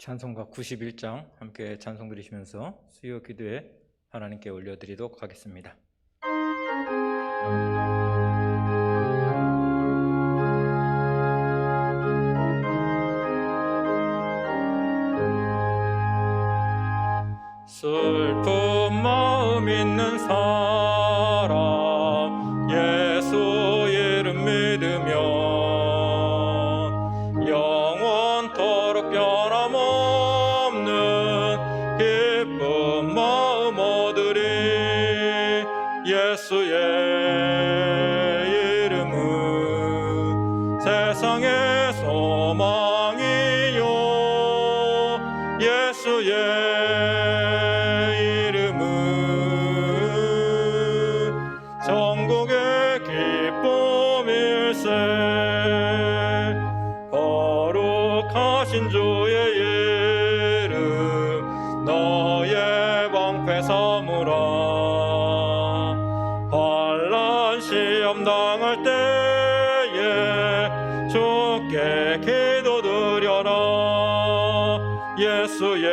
찬송가 91장 함께 찬송 드리시면서 수요 기도에 하나님께 올려드리도록 하겠습니다. 슬픈 마음 있는 사람 예수 이름 믿으면 영원토록 변함없는 기쁜 마음 얻으리. 예수의 이름은 세상의 소망이요 예수의 전국의 기쁨일세. 거룩하신 주의 이름 너의 방패 삼으라. 환난 시험 당할 때에 주께 기도드려라. 예수의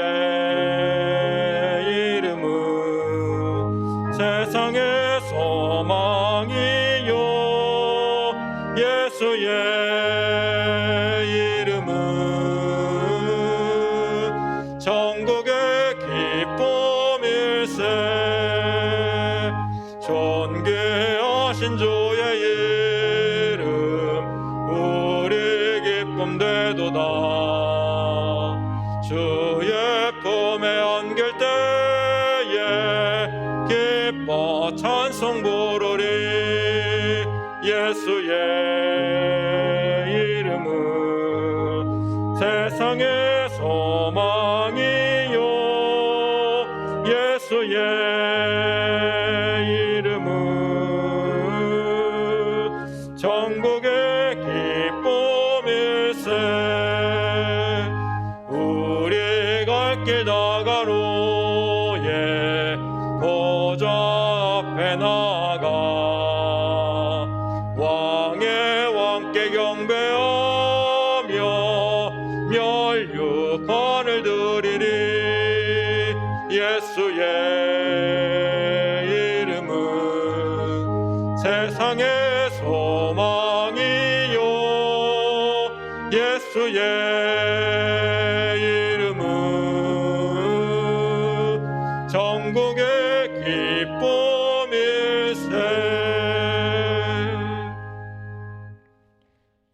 이름은 세상의 소망이요 예수의 이름은 전국의 기쁨일세. 존귀하신 주의 이름 우리 기쁨 되도다. 주의 품에 안길 때에 기뻐 찬송 부르리. 예수의 이름은 세상의 소망이요 예수의 이름은 전국의 기쁨일세. 우리 갈 길 다가로에 보좌 앞에 나아가 왕의 왕께 경배하며 멸류관을 드리리. 예수의 이름은 세상의 소망이요 예수의 이름은 전국의 기쁨일세.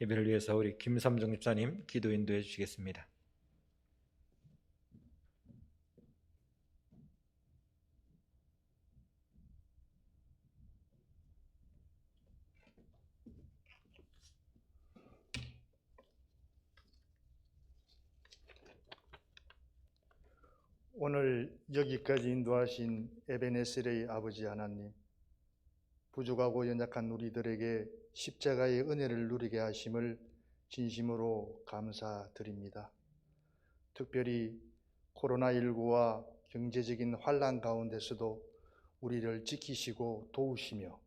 예배를 위해서 우리 김삼정 집사님 기도 인도해 주시겠습니다. 오늘 여기까지 인도하신 에베네셀의 아버지 하나님, 부족하고 연약한 우리들에게 십자가의 은혜를 누리게 하심을 진심으로 감사드립니다. 특별히 코로나19와 경제적인 환난 가운데서도 우리를 지키시고 도우시며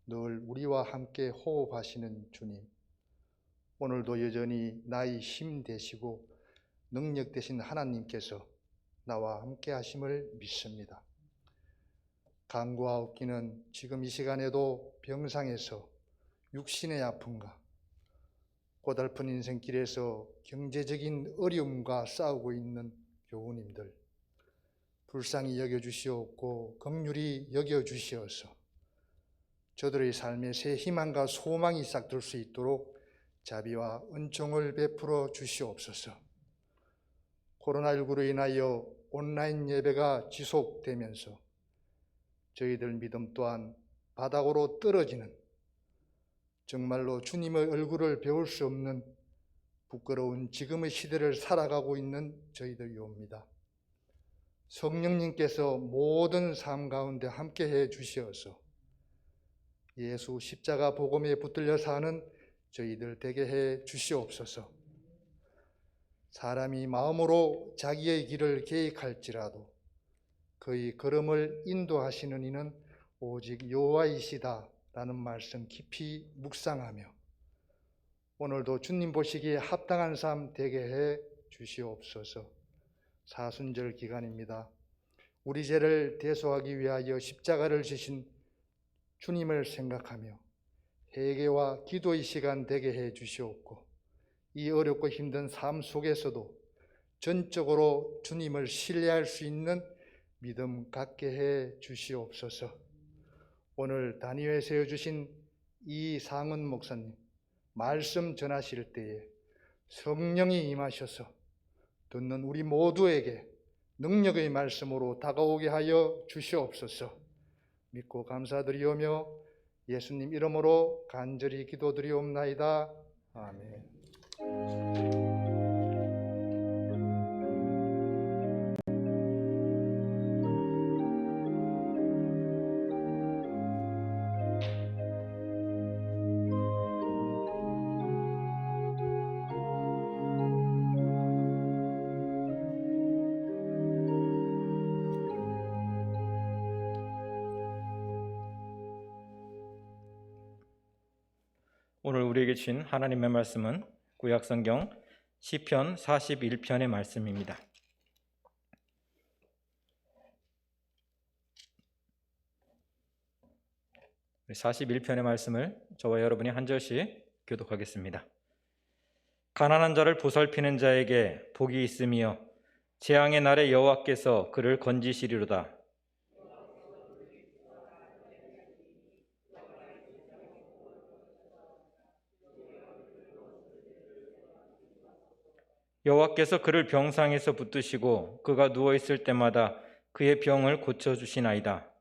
늘 우리와 함께 호흡하시는 주님, 오늘도 여전히 나의 힘 되시고 능력 되신 하나님께서 나와 함께 하심을 믿습니다. 간구하옵기는 지금 이 시간에도 병상에서 육신의 아픔과 고달픈 인생길에서 경제적인 어려움과 싸우고 있는 교우님들 불쌍히 여겨주시옵고 긍휼히 여겨주시어서 저들의 삶에 새 희망과 소망이 싹들 수 있도록 자비와 은총을 베풀어 주시옵소서. 코로나19로 인하여 온라인 예배가 지속되면서 저희들 믿음 또한 바닥으로 떨어지는, 정말로 주님의 얼굴을 배울 수 없는 부끄러운 지금의 시대를 살아가고 있는 저희들이옵니다. 성령님께서 모든 삶 가운데 함께해 주시어서 예수 십자가 복음에 붙들려 사는 저희들 되게 해 주시옵소서. 사람이 마음으로 자기의 길을 계획할지라도 그의 걸음을 인도하시는 이는 오직 여호와이시다 라는 말씀 깊이 묵상하며 오늘도 주님 보시기에 합당한 삶 되게 해 주시옵소서. 사순절 기간입니다. 우리 죄를 대속하기 위하여 십자가를 지신 주님을 생각하며 회개와 기도의 시간 되게 해 주시옵고, 이 어렵고 힘든 삶 속에서도 전적으로 주님을 신뢰할 수 있는 믿음 갖게 해 주시옵소서. 오늘 단위에 세워주신 이상은 목사님 말씀 전하실 때에 성령이 임하셔서 듣는 우리 모두에게 능력의 말씀으로 다가오게 하여 주시옵소서. 믿고 감사드리오며 예수님 이름으로 간절히 기도드리옵나이다. 아멘. 오늘 우리에게 주신 하나님의 말씀은 구약성경 시편 41편의 말씀입니다. 우리 41편의 말씀을 저와 여러분이 한 절씩 교독하겠습니다. 가난한 자를 보살피는 자에게 복이 있으며 재앙의 날에 여호와께서 그를 건지시리로다. 여호와께서 그를 병상에서 붙드시고 그가 누워 있을 때마다 그의 병을 고쳐 주시나이다.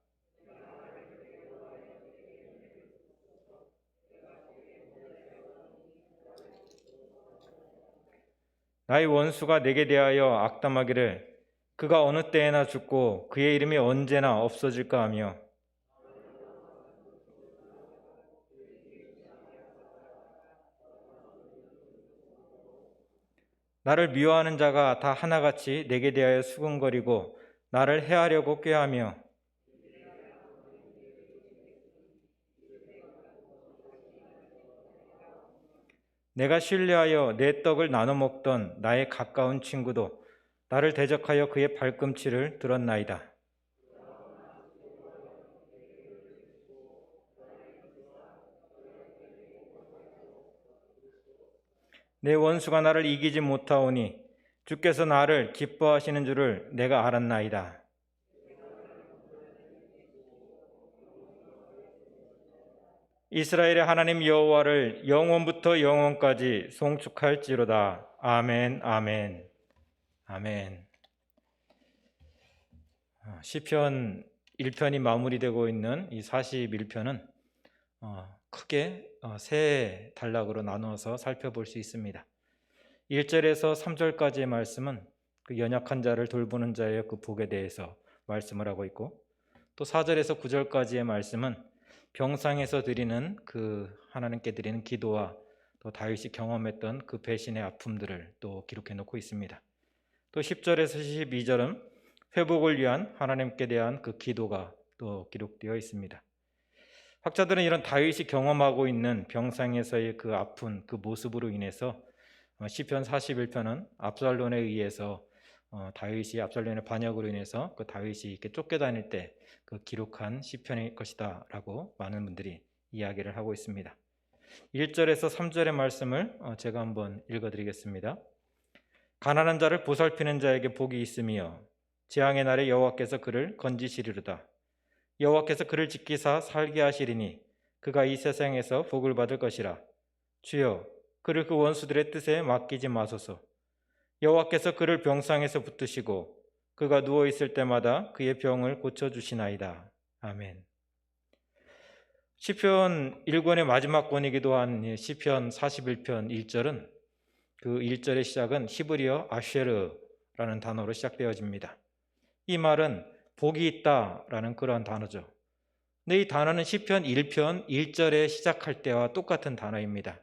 나의 원수가 내게 대하여 악담하기를 그가 어느 때에나 죽고 그의 이름이 언제나 없어질까 하며, 나를 미워하는 자가 다 하나같이 내게 대하여 수군거리고 나를 해하려고 꾀하며, 내가 신뢰하여 내 떡을 나눠 먹던 나의 가까운 친구도 나를 대적하여 그의 발꿈치를 들었나이다. 내 원수가 나를 이기지 못하오니 주께서 나를 기뻐하시는 줄을 내가 알았나이다. 이스라엘의 하나님 여호와를 영원부터 영원까지 송축할지로다. 아멘, 아멘, 아멘. 시편 1편이 마무리되고 있는 이 41편은 크게 세 단락으로 나누어서 살펴볼 수 있습니다. 1절에서 3절까지의 말씀은 그 연약한 자를 돌보는 자의 그 복에 대해서 말씀을 하고 있고, 또 4절에서 9절까지의 말씀은 병상에서 드리는 그 하나님께 드리는 기도와 또 다윗이 경험했던 그 배신의 아픔들을 또 기록해 놓고 있습니다. 또 10절에서 12절은 회복을 위한 하나님께 대한 그 기도가 또 기록되어 있습니다. 학자들은 이런 다윗이 경험하고 있는 병상에서의 그 아픈 그 모습으로 인해서 시편 41편은 압살롬에 의해서 다윗이 압살롬의 반역으로 인해서 그 다윗이 이렇게 쫓겨다닐 때 그 기록한 시편일 것이다라고 많은 분들이 이야기를 하고 있습니다. 1절에서 3절의 말씀을 제가 한번 읽어드리겠습니다. 가난한 자를 보살피는 자에게 복이 있으며 재앙의 날에 여호와께서 그를 건지시리로다. 여호와께서 그를 지키사 살게 하시리니 그가 이 세상에서 복을 받을 것이라. 주여, 그를 그 원수들의 뜻에 맡기지 마소서. 여호와께서 그를 병상에서 붙드시고 그가 누워 있을 때마다 그의 병을 고쳐주시나이다. 아멘. 시편 1권의 마지막 권이기도 한 시편 41편 1절은 그 1절의 시작은 히브리어 아쉐르라는 단어로 시작되어집니다. 이 말은 복이 있다라는 그러한 단어죠. 근데 이 단어는 시편 1편 1절에 시작할 때와 똑같은 단어입니다.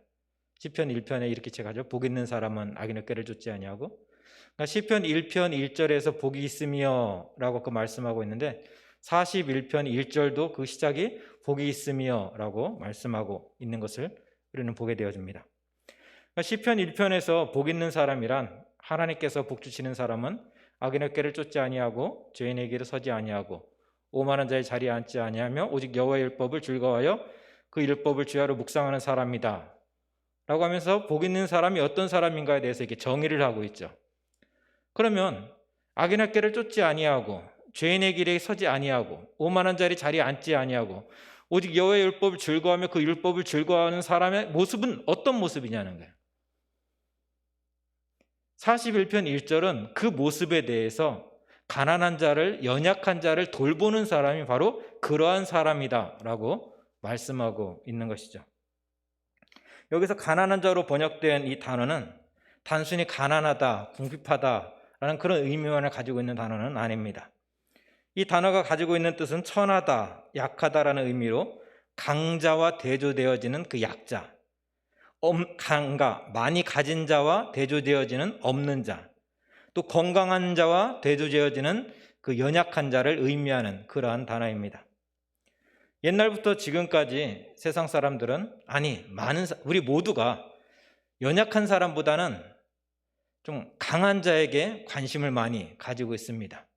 시편 1편에 이렇게 제가죠. 복 있는 사람은 악인의 꾀를 쫓지 아니하고, 그러니까 시편 1편 1절에서 복이 있으며 라고 그 말씀하고 있는데 41편 1절도 그 시작이 복이 있으며 라고 말씀하고 있는 것을 우리는 보게 되어집니다. 그러니까 시편 1편에서 복 있는 사람이란 하나님께서 복 주시는 사람은 악인의 꾀를 쫓지 아니하고 죄인의 길에 서지 아니하고 오만한 자의 자리에 앉지 아니하며 오직 여호와의 율법을 즐거워하여 그 율법을 주야로 묵상하는 사람이다 라고 하면서 복 있는 사람이 어떤 사람인가에 대해서 이렇게 정의를 하고 있죠. 그러면 악인의 꾀를 쫓지 아니하고 죄인의 길에 서지 아니하고 오만한 자리에 앉지 아니하고 오직 여호와의 율법을 즐거워하며 그 율법을 즐거워하는 사람의 모습은 어떤 모습이냐는 거예요. 41편 1절은 그 모습에 대해서 가난한 자를, 연약한 자를 돌보는 사람이 바로 그러한 사람이다 라고 말씀하고 있는 것이죠. 여기서 가난한 자로 번역된 이 단어는 단순히 가난하다, 궁핍하다 라는 그런 의미만을 가지고 있는 단어는 아닙니다. 이 단어가 가지고 있는 뜻은 천하다, 약하다라는 의미로 강자와 대조되어지는 그 약자, 강가, 많이 가진 자와 대조되어지는 없는 자, 또 건강한 자와 대조되어지는 그 연약한 자를 의미하는 그러한 단어입니다. 옛날부터 지금까지 세상 사람들은 우리 모두가 연약한 사람보다는 좀 강한 자에게 관심을 많이 가지고 있습니다.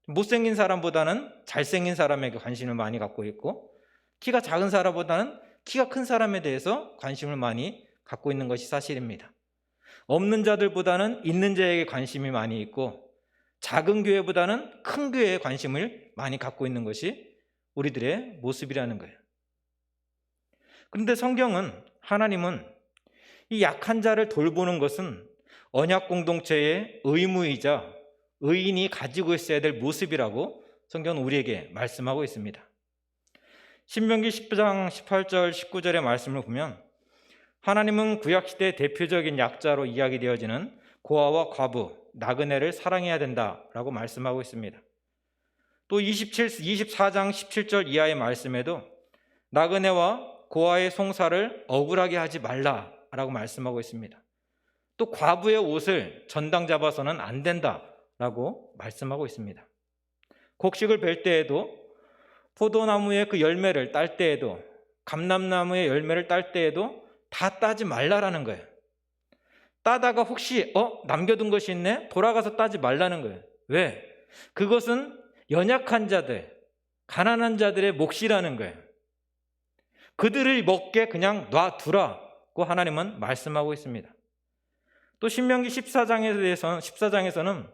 못생긴 사람보다는 잘생긴 사람에게 관심을 많이 갖고 있고 키가 작은 사람보다는 키가 큰 사람에 대해서 관심을 많이 갖고 있는 것이 사실입니다. 없는 자들보다는 있는 자에게 관심이 많이 있고 작은 교회보다는 큰 교회에 관심을 많이 갖고 있는 것이 우리들의 모습이라는 거예요. 그런데 하나님은 이 약한 자를 돌보는 것은 언약 공동체의 의무이자 의인이 가지고 있어야 될 모습이라고 성경은 우리에게 말씀하고 있습니다. 신명기 10장 18절 19절의 말씀을 보면 하나님은 구약시대의 대표적인 약자로 이야기되어지는 고아와 과부, 나그네를 사랑해야 된다라고 말씀하고 있습니다. 또 24장 17절 이하의 말씀에도 나그네와 고아의 송사를 억울하게 하지 말라라고 말씀하고 있습니다. 또 과부의 옷을 전당 잡아서는 안 된다라고 말씀하고 있습니다. 곡식을 벨 때에도 포도나무의 그 열매를 딸 때에도 감람나무의 열매를 딸 때에도 다 따지 말라라는 거예요. 따다가 혹시 남겨둔 것이 있네? 돌아가서 따지 말라는 거예요. 왜? 그것은 연약한 자들, 가난한 자들의 몫이라는 거예요. 그들을 먹게 그냥 놔두라고 하나님은 말씀하고 있습니다. 또 신명기 14장에서는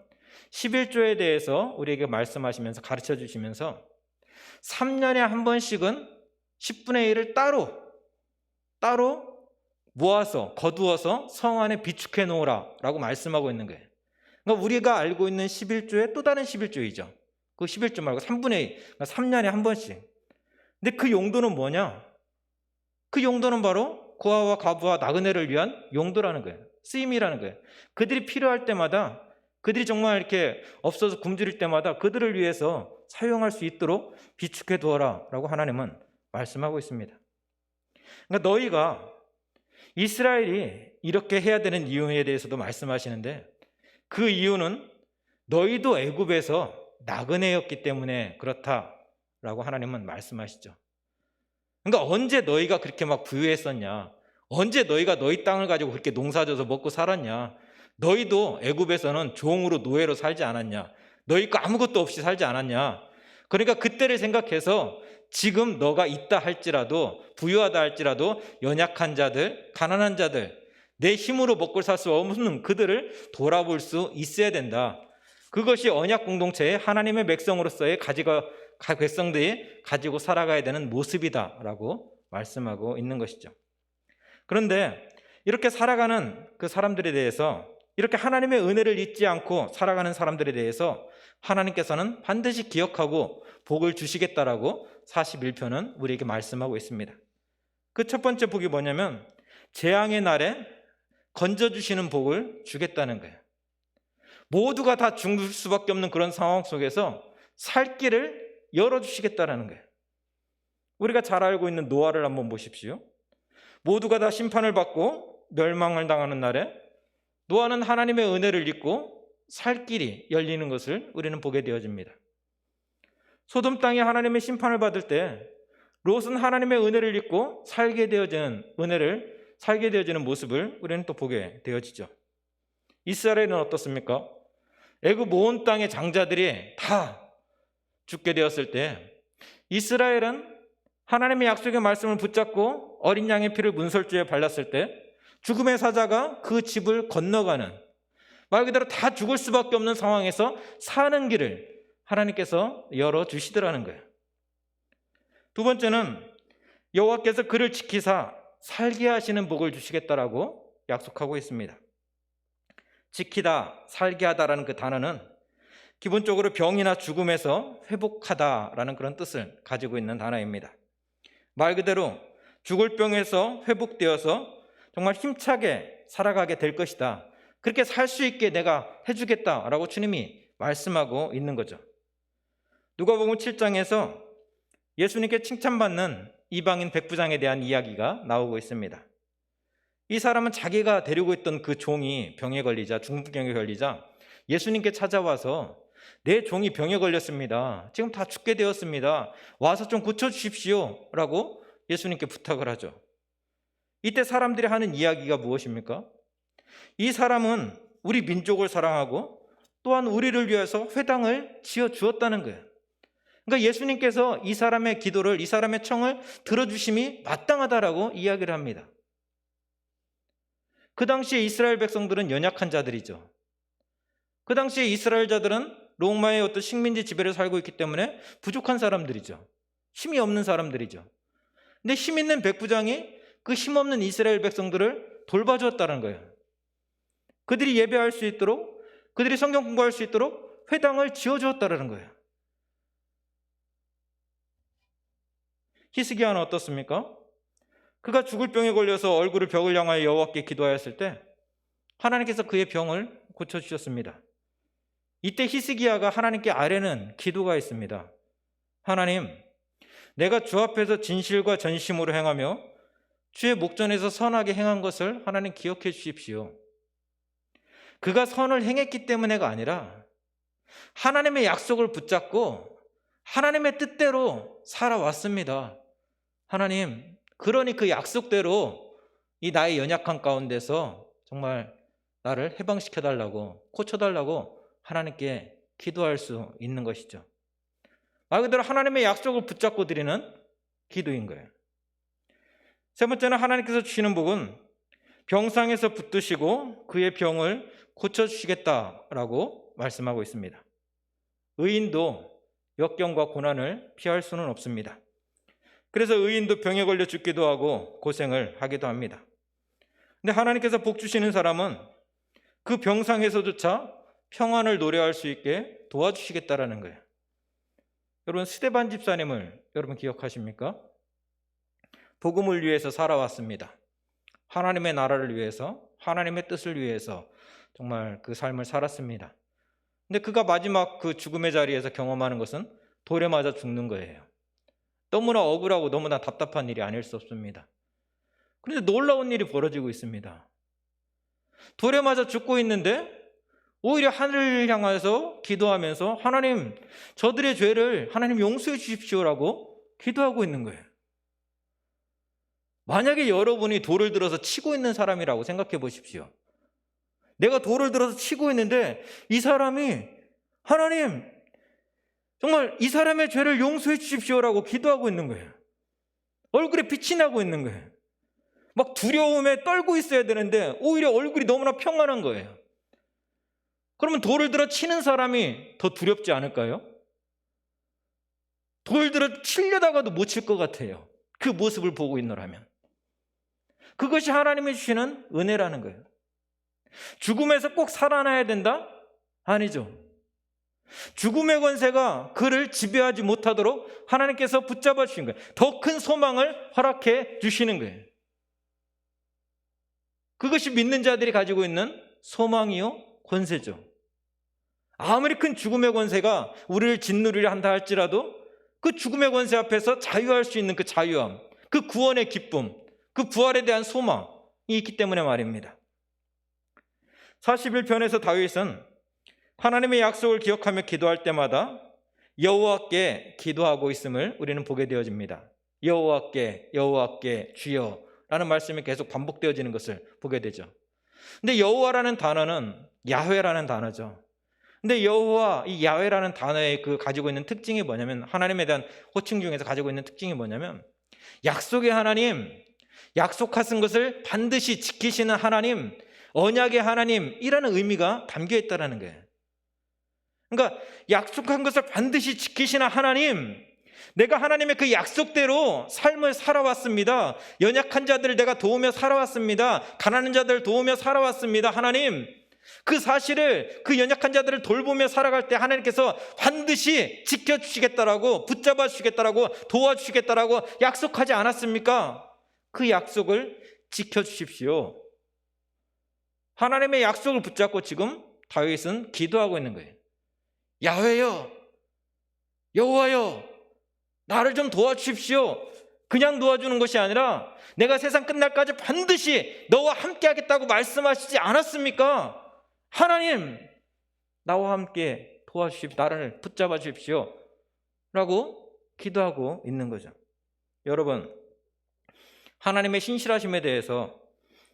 11조에 대해서 우리에게 말씀하시면서 가르쳐 주시면서 3년에 한 번씩은 10분의 1을 따로 모아서 거두어서 성 안에 비축해 놓으라 라고 말씀하고 있는 거예요. 그러니까 우리가 알고 있는 11조의 또 다른 11조이죠. 그 11조 말고 3분의 2, 그러니까 3년에 한 번씩. 근데 그 용도는 뭐냐? 그 용도는 바로 고아와 과부와 나그네를 위한 용도라는 거예요. 쓰임이라는 거예요. 그들이 필요할 때마다, 그들이 정말 이렇게 없어서 굶주릴 때마다 그들을 위해서 사용할 수 있도록 비축해 두어라 라고 하나님은 말씀하고 있습니다. 그러니까 너희가 이스라엘이 이렇게 해야 되는 이유에 대해서도 말씀하시는데 그 이유는 너희도 애굽에서 나그네였기 때문에 그렇다라고 하나님은 말씀하시죠. 그러니까 언제 너희가 그렇게 막 부유했었냐? 언제 너희가 너희 땅을 가지고 그렇게 농사져서 먹고 살았냐? 너희도 애굽에서는 종으로 노예로 살지 않았냐? 너희 거 아무것도 없이 살지 않았냐? 그러니까 그때를 생각해서 지금 너가 있다 할지라도 부유하다 할지라도 연약한 자들, 가난한 자들, 내 힘으로 먹고 살 수 없는 그들을 돌아볼 수 있어야 된다. 그것이 언약 공동체의 하나님의 백성으로서의 백성들이 가지고 살아가야 되는 모습이다라고 말씀하고 있는 것이죠. 그런데 이렇게 살아가는 그 사람들에 대해서, 이렇게 하나님의 은혜를 잊지 않고 살아가는 사람들에 대해서 하나님께서는 반드시 기억하고 복을 주시겠다라고 41편은 우리에게 말씀하고 있습니다. 그 첫 번째 복이 뭐냐면 재앙의 날에 건져주시는 복을 주겠다는 거예요. 모두가 다 죽을 수밖에 없는 그런 상황 속에서 살 길을 열어주시겠다는 거예요. 우리가 잘 알고 있는 노아를 한번 보십시오. 모두가 다 심판을 받고 멸망을 당하는 날에 노아는 하나님의 은혜를 잊고 살 길이 열리는 것을 우리는 보게 되어집니다. 소돔 땅에 하나님의 심판을 받을 때 롯은 하나님의 은혜를 잊고 살게 되어지는 모습을 우리는 또 보게 되어지죠. 이스라엘은 어떻습니까? 애굽 온 땅의 장자들이 다 죽게 되었을 때 이스라엘은 하나님의 약속의 말씀을 붙잡고 어린 양의 피를 문설주에 발랐을 때 죽음의 사자가 그 집을 건너가는, 말 그대로 다 죽을 수밖에 없는 상황에서 사는 길을 하나님께서 열어주시더라는 거예요. 두 번째는 여호와께서 그를 지키사 살게 하시는 복을 주시겠다라고 약속하고 있습니다. 지키다, 살게 하다라는 그 단어는 기본적으로 병이나 죽음에서 회복하다라는 그런 뜻을 가지고 있는 단어입니다. 말 그대로 죽을 병에서 회복되어서 정말 힘차게 살아가게 될 것이다, 그렇게 살 수 있게 내가 해주겠다라고 주님이 말씀하고 있는 거죠. 누가복음 7장에서 예수님께 칭찬받는 이방인 백부장에 대한 이야기가 나오고 있습니다. 이 사람은 자기가 데리고 있던 그 종이 병에 걸리자, 중풍병에 걸리자 예수님께 찾아와서 내 종이 병에 걸렸습니다. 지금 다 죽게 되었습니다. 와서 좀 고쳐주십시오 라고 예수님께 부탁을 하죠. 이때 사람들이 하는 이야기가 무엇입니까? 이 사람은 우리 민족을 사랑하고 또한 우리를 위해서 회당을 지어주었다는 거예요. 그러니까 예수님께서 이 사람의 기도를, 이 사람의 청을 들어주심이 마땅하다라고 이야기를 합니다. 그 당시에 이스라엘 백성들은 연약한 자들이죠. 그 당시에 이스라엘 자들은 로마의 어떤 식민지 지배를 살고 있기 때문에 부족한 사람들이죠. 힘이 없는 사람들이죠. 근데 힘 있는 백부장이 그 힘없는 이스라엘 백성들을 돌봐주었다는 거예요. 그들이 예배할 수 있도록, 그들이 성경 공부할 수 있도록 회당을 지어주었다는 거예요. 히스기야는 어떻습니까? 그가 죽을 병에 걸려서 얼굴을 벽을 향하여 여호와께 기도하였을 때 하나님께서 그의 병을 고쳐주셨습니다. 이때 히스기야가 하나님께 아뢰는 기도가 있습니다. 하나님, 내가 주 앞에서 진실과 전심으로 행하며 주의 목전에서 선하게 행한 것을 하나님 기억해 주십시오. 그가 선을 행했기 때문에가 아니라 하나님의 약속을 붙잡고 하나님의 뜻대로 살아왔습니다. 하나님, 그러니 그 약속대로 이 나의 연약한 가운데서 정말 나를 해방시켜달라고, 고쳐달라고 하나님께 기도할 수 있는 것이죠. 말 그대로 하나님의 약속을 붙잡고 드리는 기도인 거예요. 세 번째는 하나님께서 주시는 복은 병상에서 붙드시고 그의 병을 고쳐주시겠다라고 말씀하고 있습니다. 의인도 역경과 고난을 피할 수는 없습니다. 그래서 의인도 병에 걸려 죽기도 하고 고생을 하기도 합니다. 근데 하나님께서 복 주시는 사람은 그 병상에서조차 평안을 노래할 수 있게 도와주시겠다라는 거예요. 여러분, 스데반 집사님을 여러분 기억하십니까? 복음을 위해서 살아왔습니다. 하나님의 나라를 위해서, 하나님의 뜻을 위해서 정말 그 삶을 살았습니다. 근데 그가 마지막 그 죽음의 자리에서 경험하는 것은 돌에 맞아 죽는 거예요. 너무나 억울하고 너무나 답답한 일이 아닐 수 없습니다. 그런데 놀라운 일이 벌어지고 있습니다. 돌에 맞아 죽고 있는데 오히려 하늘을 향해서 기도하면서 하나님, 저들의 죄를 하나님 용서해 주십시오라고 기도하고 있는 거예요. 만약에 여러분이 돌을 들어서 치고 있는 사람이라고 생각해 보십시오. 내가 돌을 들어서 치고 있는데 이 사람이 하나님, 정말 이 사람의 죄를 용서해 주십시오라고 기도하고 있는 거예요. 얼굴에 빛이 나고 있는 거예요. 막 두려움에 떨고 있어야 되는데 오히려 얼굴이 너무나 평안한 거예요. 그러면 돌을 들어 치는 사람이 더 두렵지 않을까요? 돌 들어 치려다가도 못 칠 것 같아요. 그 모습을 보고 있노라면. 그것이 하나님이 주시는 은혜라는 거예요. 죽음에서 꼭 살아나야 된다? 아니죠. 죽음의 권세가 그를 지배하지 못하도록 하나님께서 붙잡아 주신 거예요. 더 큰 소망을 허락해 주시는 거예요. 그것이 믿는 자들이 가지고 있는 소망이요 권세죠. 아무리 큰 죽음의 권세가 우리를 짓누르려 한다 할지라도 그 죽음의 권세 앞에서 자유할 수 있는 그 자유함, 그 구원의 기쁨, 그 부활에 대한 소망이 있기 때문에 말입니다. 41편에서 다윗은 하나님의 약속을 기억하며 기도할 때마다 여호와께 기도하고 있음을 우리는 보게 되어집니다. 여호와께, 여호와께, 주여 라는 말씀이 계속 반복되어지는 것을 보게 되죠. 근데 여호와라는 단어는 야훼라는 단어죠. 근데 여호와, 이 야훼라는 단어의 그 가지고 있는 특징이 뭐냐면, 하나님에 대한 호칭 중에서 가지고 있는 특징이 뭐냐면, 약속의 하나님, 약속하신 것을 반드시 지키시는 하나님, 언약의 하나님이라는 의미가 담겨 있다는 거예요. 그러니까 약속한 것을 반드시 지키시는 하나님, 내가 하나님의 그 약속대로 삶을 살아왔습니다. 연약한 자들을 내가 도우며 살아왔습니다. 가난한 자들을 도우며 살아왔습니다. 하나님, 그 사실을, 그 연약한 자들을 돌보며 살아갈 때 하나님께서 반드시 지켜주시겠다라고, 붙잡아 주시겠다라고, 도와주시겠다라고 약속하지 않았습니까? 그 약속을 지켜주십시오. 하나님의 약속을 붙잡고 지금 다윗은 기도하고 있는 거예요. 야훼여, 여호와여, 나를 좀 도와주십시오. 그냥 도와주는 것이 아니라 내가 세상 끝날까지 반드시 너와 함께 하겠다고 말씀하시지 않았습니까? 하나님, 나와 함께 도와주십시오. 나를 붙잡아 주십시오. 라고 기도하고 있는 거죠. 여러분, 하나님의 신실하심에 대해서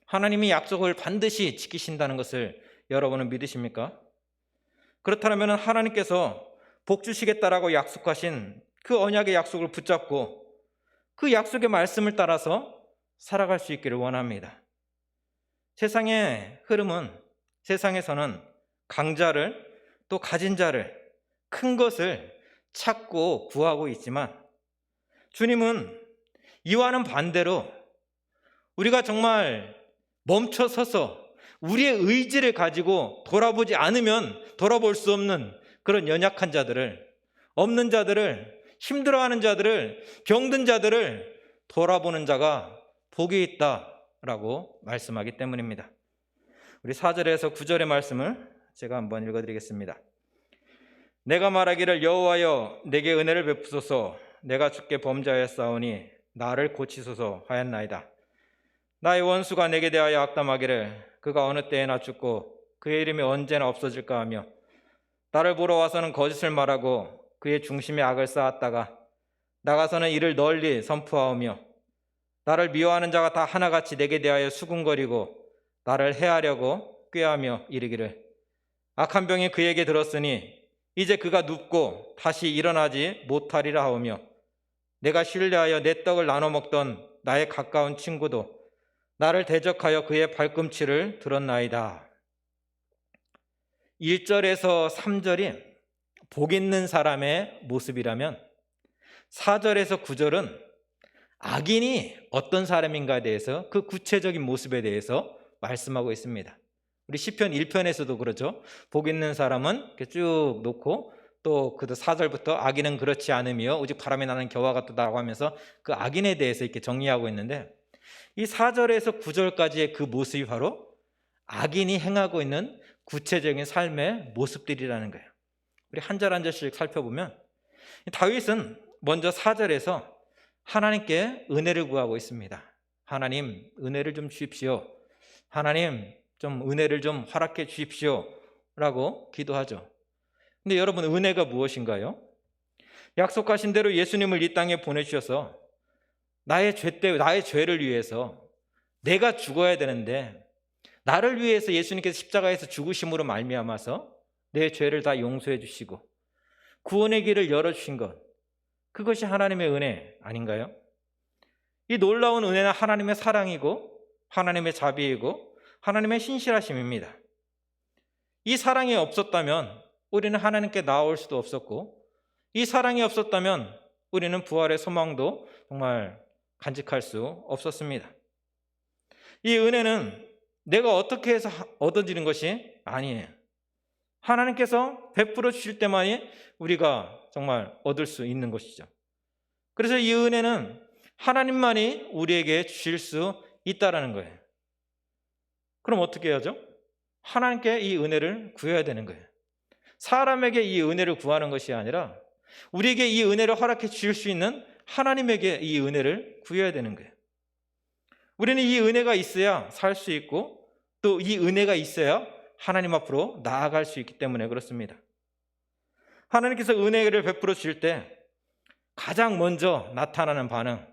하나님이 약속을 반드시 지키신다는 것을 여러분은 믿으십니까? 그렇다면 하나님께서 복 주시겠다라고 약속하신 그 언약의 약속을 붙잡고 그 약속의 말씀을 따라서 살아갈 수 있기를 원합니다. 세상의 흐름은, 세상에서는 강자를, 또 가진 자를, 큰 것을 찾고 구하고 있지만, 주님은 이와는 반대로 우리가 정말 멈춰 서서 우리의 의지를 가지고 돌아보지 않으면 돌아볼 수 없는 그런 연약한 자들을, 없는 자들을, 힘들어하는 자들을, 병든 자들을 돌아보는 자가 복이 있다라고 말씀하기 때문입니다. 우리 4절에서 9절의 말씀을 제가 한번 읽어드리겠습니다. 내가 말하기를 여호와여 내게 은혜를 베푸소서. 내가 주께 범죄하였사오니 나를 고치소서 하였나이다. 나의 원수가 내게 대하여 악담하기를 그가 어느 때에나 죽고 그의 이름이 언제나 없어질까 하며, 나를 보러 와서는 거짓을 말하고 그의 중심에 악을 쌓았다가 나가서는 이를 널리 선포하오며, 나를 미워하는 자가 다 하나같이 내게 대하여 수군거리고 나를 해하려고 꾀하며 이르기를 악한 병이 그에게 들었으니 이제 그가 눕고 다시 일어나지 못하리라 하오며, 내가 신뢰하여 내 떡을 나눠 먹던 나의 가까운 친구도 나를 대적하여 그의 발꿈치를 들었나이다. 1절에서 3절이 복 있는 사람의 모습이라면 4절에서 9절은 악인이 어떤 사람인가에 대해서, 그 구체적인 모습에 대해서 말씀하고 있습니다. 우리 시편 1편에서도 그러죠. 복 있는 사람은 이렇게 쭉 놓고 또 그 4절부터 악인은 그렇지 않으며 오직 바람이 나는 겨와 같다라고 하면서 그 악인에 대해서 이렇게 정리하고 있는데, 이 4절에서 9절까지의 그 모습이 바로 악인이 행하고 있는 구체적인 삶의 모습들이라는 거예요. 우리 한 절 한 절씩 살펴보면 다윗은 먼저 4절에서 하나님께 은혜를 구하고 있습니다. 하나님, 은혜를 좀 주십시오. 하나님, 좀 은혜를 좀 허락해 주십시오. 라고 기도하죠. 근데 여러분, 은혜가 무엇인가요? 약속하신 대로 예수님을 이 땅에 보내주셔서 나의 죄를 위해서 내가 죽어야 되는데, 나를 위해서 예수님께서 십자가에서 죽으심으로 말미암아서 내 죄를 다 용서해 주시고 구원의 길을 열어주신 것, 그것이 하나님의 은혜 아닌가요? 이 놀라운 은혜는 하나님의 사랑이고 하나님의 자비이고 하나님의 신실하심입니다. 이 사랑이 없었다면 우리는 하나님께 나아올 수도 없었고, 이 사랑이 없었다면 우리는 부활의 소망도 정말 간직할 수 없었습니다. 이 은혜는 내가 어떻게 해서 얻어지는 것이 아니에요. 하나님께서 베풀어 주실 때만이 우리가 정말 얻을 수 있는 것이죠. 그래서 이 은혜는 하나님만이 우리에게 주실 수 있다라는 거예요. 그럼 어떻게 해야죠? 하나님께 이 은혜를 구해야 되는 거예요. 사람에게 이 은혜를 구하는 것이 아니라 우리에게 이 은혜를 허락해 주실 수 있는 하나님에게 이 은혜를 구해야 되는 거예요. 우리는 이 은혜가 있어야 살 수 있고, 또 이 은혜가 있어야 하나님 앞으로 나아갈 수 있기 때문에 그렇습니다. 하나님께서 은혜를 베풀어 주실 때 가장 먼저 나타나는 반응,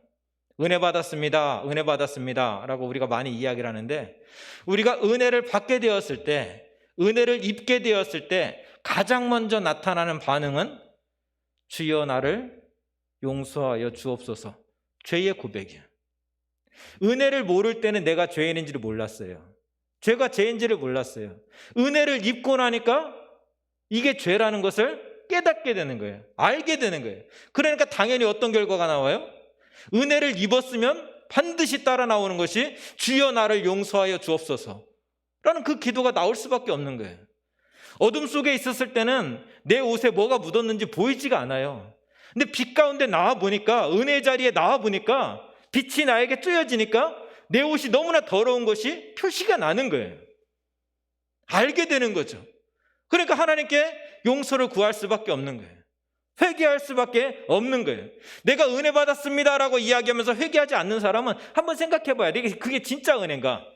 은혜 받았습니다, 은혜 받았습니다 라고 우리가 많이 이야기를 하는데, 우리가 은혜를 받게 되었을 때, 은혜를 입게 되었을 때 가장 먼저 나타나는 반응은 주여 나를 용서하여 주옵소서. 죄의 고백이에요. 은혜를 모를 때는 내가 죄인인지를 몰랐어요. 죄가 죄인지를 몰랐어요. 은혜를 입고 나니까 이게 죄라는 것을 깨닫게 되는 거예요. 알게 되는 거예요. 그러니까 당연히 어떤 결과가 나와요? 은혜를 입었으면 반드시 따라 나오는 것이 주여 나를 용서하여 주옵소서 라는 그 기도가 나올 수밖에 없는 거예요. 어둠 속에 있었을 때는 내 옷에 뭐가 묻었는지 보이지가 않아요. 근데 빛 가운데 나와 보니까, 은혜 자리에 나와 보니까, 빛이 나에게 쬐어지니까 내 옷이 너무나 더러운 것이 표시가 나는 거예요. 알게 되는 거죠. 그러니까 하나님께 용서를 구할 수밖에 없는 거예요. 회개할 수밖에 없는 거예요. 내가 은혜 받았습니다라고 이야기하면서 회개하지 않는 사람은 한번 생각해 봐야 돼. 그게 진짜 은혜인가?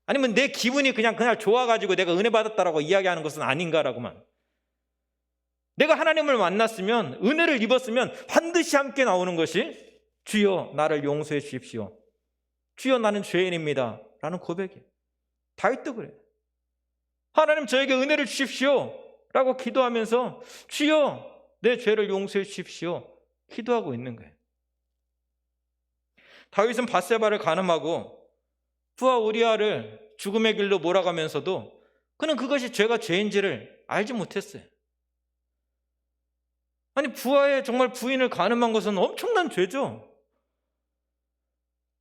아니면 내 기분이 그냥 좋아가지고 내가 은혜 받았다라고 이야기하는 것은 아닌가라고만. 내가 하나님을 만났으면, 은혜를 입었으면 반드시 함께 나오는 것이 주여 나를 용서해 주십시오. 주여 나는 죄인입니다 라는 고백이에요. 다윗도 그래요. 하나님 저에게 은혜를 주십시오 라고 기도하면서 주여 내 죄를 용서해 주십시오 기도하고 있는 거예요. 다윗은 밧세바를 간음하고 부하 우리아를 죽음의 길로 몰아가면서도 그는 그것이 죄가 죄인지를 알지 못했어요. 아니 부하의 정말 부인을 간음한 것은 엄청난 죄죠.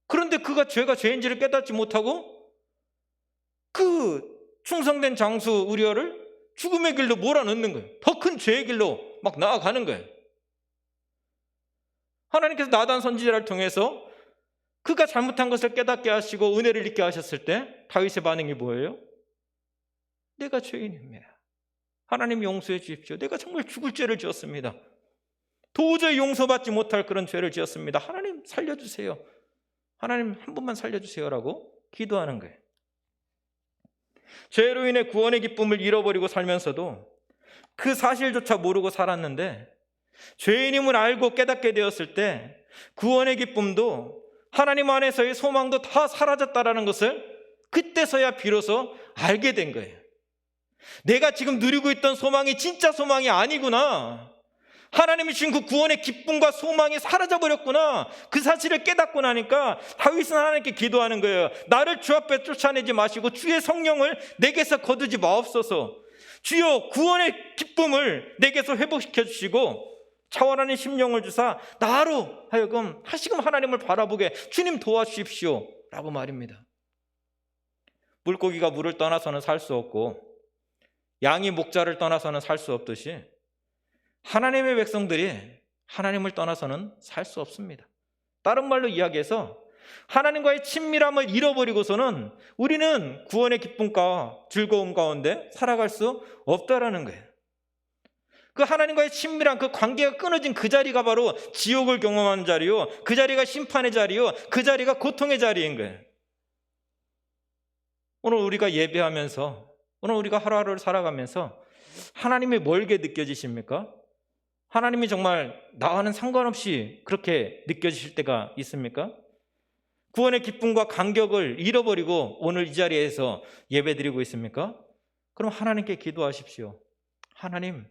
그런데 그가 죄가 죄인지를 깨닫지 못하고 그 충성된 장수 우리아를 죽음의 길로 몰아넣는 거예요. 더 큰 죄의 길로 막 나아가는 거예요. 하나님께서 나단 선지자를 통해서 그가 잘못한 것을 깨닫게 하시고 은혜를 잊게 하셨을 때 다윗의 반응이 뭐예요? 내가 죄인입니다. 하나님 용서해 주십시오. 내가 정말 죽을 죄를 지었습니다. 도저히 용서받지 못할 그런 죄를 지었습니다. 하나님 살려주세요. 하나님 한 번만 살려주세요라고 기도하는 거예요. 죄로 인해 구원의 기쁨을 잃어버리고 살면서도 그 사실조차 모르고 살았는데 죄인임을 알고 깨닫게 되었을 때 구원의 기쁨도 하나님 안에서의 소망도 다 사라졌다라는 것을 그때서야 비로소 알게 된 거예요. 내가 지금 누리고 있던 소망이 진짜 소망이 아니구나. 하나님이 주신 그 구원의 기쁨과 소망이 사라져버렸구나. 그 사실을 깨닫고 나니까 다윗은 하나님께 기도하는 거예요. 나를 주 앞에 쫓아내지 마시고 주의 성령을 내게서 거두지 마옵소서. 주여 구원의 기쁨을 내게서 회복시켜 주시고 차원하는 심령을 주사 나로 하여금 다시금 하나님을 바라보게 주님 도와주십시오 라고 말입니다. 물고기가 물을 떠나서는 살 수 없고 양이 목자를 떠나서는 살 수 없듯이 하나님의 백성들이 하나님을 떠나서는 살 수 없습니다. 다른 말로 이야기해서 하나님과의 친밀함을 잃어버리고서는 우리는 구원의 기쁨과 즐거움 가운데 살아갈 수 없다라는 거예요. 그 하나님과의 친밀한 그 관계가 끊어진 그 자리가 바로 지옥을 경험하는 자리요, 그 자리가 심판의 자리요, 그 자리가 고통의 자리인 거예요. 오늘 우리가 예배하면서, 오늘 우리가 하루하루를 살아가면서 하나님이 멀게 느껴지십니까? 하나님이 정말 나와는 상관없이 그렇게 느껴지실 때가 있습니까? 구원의 기쁨과 감격을 잃어버리고 오늘 이 자리에서 예배드리고 있습니까? 그럼 하나님께 기도하십시오. 하나님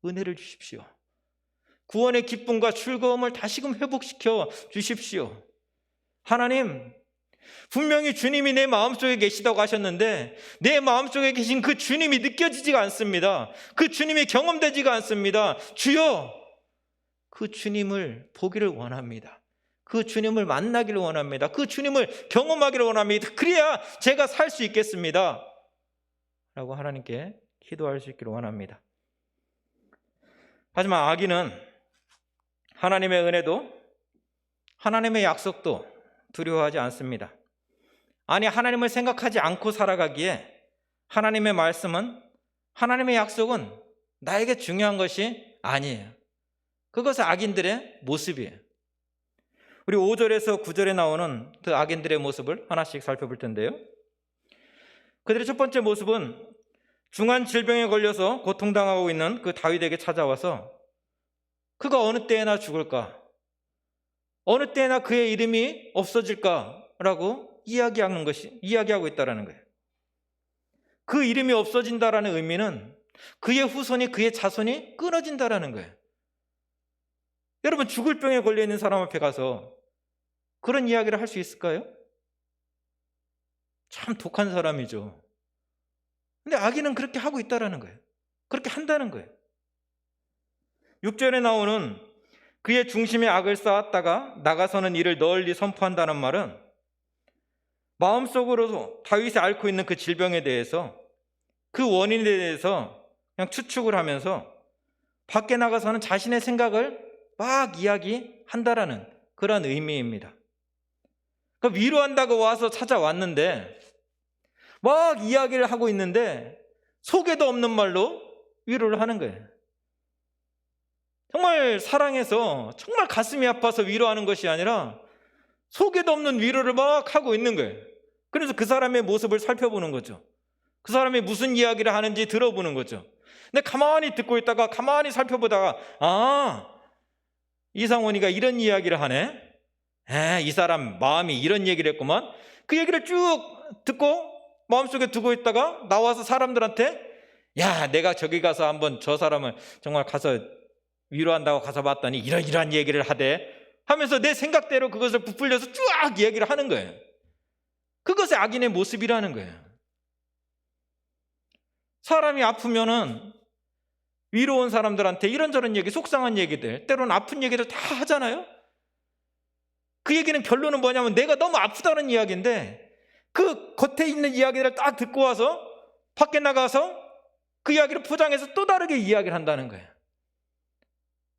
은혜를 주십시오. 구원의 기쁨과 즐거움을 다시금 회복시켜 주십시오. 하나님 분명히 주님이 내 마음속에 계시다고 하셨는데 내 마음속에 계신 그 주님이 느껴지지가 않습니다. 그 주님이 경험되지가 않습니다. 주여 그 주님을 보기를 원합니다. 그 주님을 만나기를 원합니다. 그 주님을 경험하기를 원합니다. 그래야 제가 살 수 있겠습니다 라고 하나님께 기도할 수 있기를 원합니다. 하지만 악인은 하나님의 은혜도 하나님의 약속도 두려워하지 않습니다. 아니 하나님을 생각하지 않고 살아가기에 하나님의 말씀은, 하나님의 약속은 나에게 중요한 것이 아니에요. 그것은 악인들의 모습이에요. 우리 5절에서 9절에 나오는 그 악인들의 모습을 하나씩 살펴볼 텐데요. 그들의 첫 번째 모습은 중한 질병에 걸려서 고통당하고 있는 그 다윗에게 찾아와서 그가 어느 때에나 죽을까, 어느 때에나 그의 이름이 없어질까라고 이야기하고 있다는 거예요. 그 이름이 없어진다라는 의미는 그의 후손이, 그의 자손이 끊어진다라는 거예요. 여러분, 죽을 병에 걸려 있는 사람 앞에 가서 그런 이야기를 할 수 있을까요? 참 독한 사람이죠. 근데 악인은 그렇게 하고 있다라는 거예요. 그렇게 한다는 거예요. 6절에 나오는 그의 중심에 악을 쌓았다가 나가서는 이를 널리 선포한다는 말은 마음속으로 다윗이 앓고 있는 그 질병에 대해서, 그 원인에 대해서 그냥 추측을 하면서 밖에 나가서는 자신의 생각을 막 이야기한다라는 그런 의미입니다. 그러니까 위로한다고 와서 찾아왔는데 막 이야기를 하고 있는데 속에도 없는 말로 위로를 하는 거예요. 정말 사랑해서 정말 가슴이 아파서 위로하는 것이 아니라 속에도 없는 위로를 막 하고 있는 거예요. 그래서 그 사람의 모습을 살펴보는 거죠. 그 사람이 무슨 이야기를 하는지 들어보는 거죠. 근데 가만히 듣고 있다가 가만히 살펴보다가 이상원이가 이런 이야기를 하네. 이 사람 마음이 이런 얘기를 했구만. 그 얘기를 쭉 듣고 마음속에 두고 있다가 나와서 사람들한테 야, 내가 저기 가서 한번 저 사람을 정말 가서 위로한다고 가서 봤더니 이러이러한 얘기를 하대 하면서 내 생각대로 그것을 부풀려서 쫙 얘기를 하는 거예요. 그것이 악인의 모습이라는 거예요. 사람이 아프면은 위로 온 사람들한테 이런저런 얘기, 속상한 얘기들, 때로는 아픈 얘기를 다 하잖아요. 그 얘기는 결론은 뭐냐면 내가 너무 아프다는 이야기인데 그 겉에 있는 이야기를 딱 듣고 와서 밖에 나가서 그 이야기를 포장해서 또 다르게 이야기를 한다는 거예요.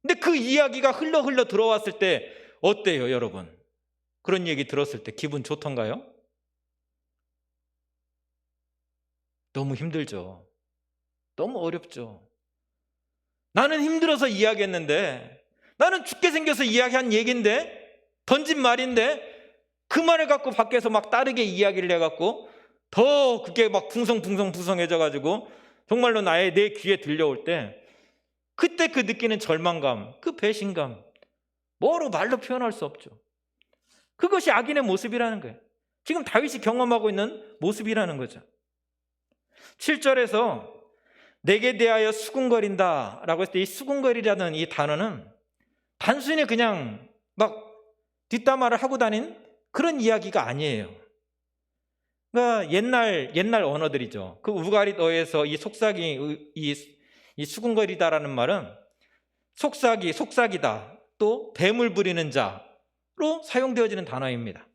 근데 그 이야기가 흘러 들어왔을 때 어때요, 여러분? 그런 얘기 들었을 때 기분 좋던가요? 너무 힘들죠. 너무 어렵죠. 나는 힘들어서 이야기했는데, 나는 죽게 생겨서 이야기한 얘기인데, 던진 말인데 그 말을 갖고 밖에서 막 다르게 이야기를 해갖고 더 그게 막 풍성해져가지고 정말로 내 귀에 들려올 때 그때 그 느끼는 절망감, 그 배신감, 뭐로 말로 표현할 수 없죠. 그것이 악인의 모습이라는 거예요. 지금 다윗이 경험하고 있는 모습이라는 거죠. 7절에서 내게 대하여 수군거린다 라고 했을 때 이 수군거리라는 이 단어는 단순히 그냥 막 뒷담화를 하고 다닌 그런 이야기가 아니에요. 그러니까 옛날 언어들이죠. 그 우가리어에서 이 속삭이, 이 수군거리다라는 말은 속삭이다, 또 뱀을 부리는 자로 사용되어지는 단어입니다.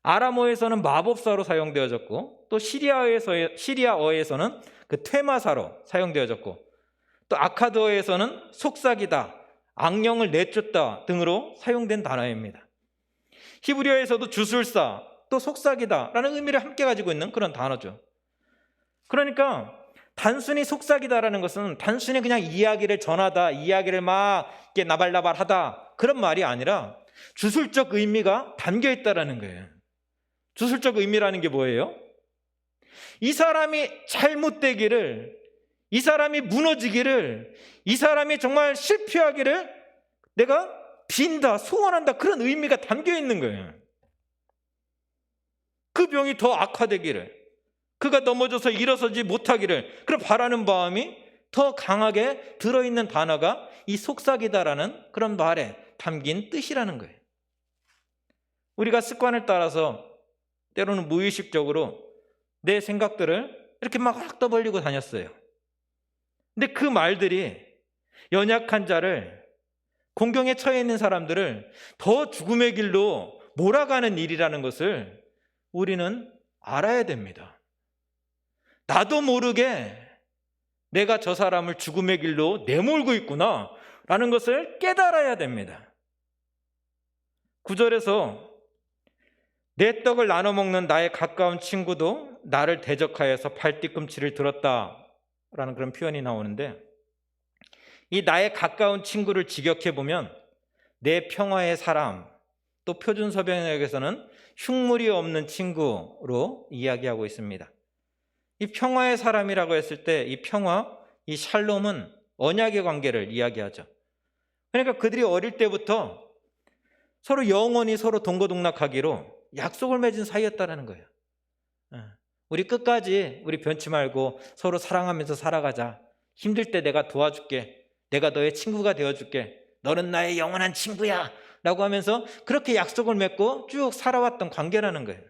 아람어에서는 마법사로 사용되어졌고, 또 시리아어에서는 그 퇴마사로 사용되어졌고, 또 아카드어에서는 속삭이다, 악령을 내쫓다 등으로 사용된 단어입니다. 히브리어에서도 주술사, 또 속삭이다라는 의미를 함께 가지고 있는 그런 단어죠. 그러니까 단순히 속삭이다라는 것은 단순히 그냥 이야기를 전하다, 이야기를 막 이렇게 나발나발하다 그런 말이 아니라 주술적 의미가 담겨 있다라는 거예요. 주술적 의미라는 게 뭐예요? 이 사람이 잘못되기를, 이 사람이 무너지기를, 이 사람이 정말 실패하기를 내가 빈다, 소원한다, 그런 의미가 담겨 있는 거예요. 그 병이 더 악화되기를, 그가 넘어져서 일어서지 못하기를 그런 바라는 마음이 더 강하게 들어있는 단어가 이 속삭이다라는 그런 말에 담긴 뜻이라는 거예요. 우리가 습관을 따라서 때로는 무의식적으로 내 생각들을 이렇게 막 확 떠벌리고 다녔어요. 근데 그 말들이 연약한 자를, 공경에 처해 있는 사람들을 더 죽음의 길로 몰아가는 일이라는 것을 우리는 알아야 됩니다. 나도 모르게 내가 저 사람을 죽음의 길로 내몰고 있구나 라는 것을 깨달아야 됩니다. 9절에서 내 떡을 나눠 먹는 나의 가까운 친구도 나를 대적하여서 발뒤꿈치를 들었다 라는 그런 표현이 나오는데, 이 나의 가까운 친구를 직역해보면 내 평화의 사람, 또 표준서변역에서는 흉물이 없는 친구로 이야기하고 있습니다. 이 평화의 사람이라고 했을 때 이 평화, 이 샬롬은 언약의 관계를 이야기하죠. 그러니까 그들이 어릴 때부터 서로 영원히 서로 동거동락하기로 약속을 맺은 사이였다는 거예요. 우리 끝까지 우리 변치 말고 서로 사랑하면서 살아가자. 힘들 때 내가 도와줄게. 내가 너의 친구가 되어줄게. 너는 나의 영원한 친구야 라고 하면서 그렇게 약속을 맺고 쭉 살아왔던 관계라는 거예요.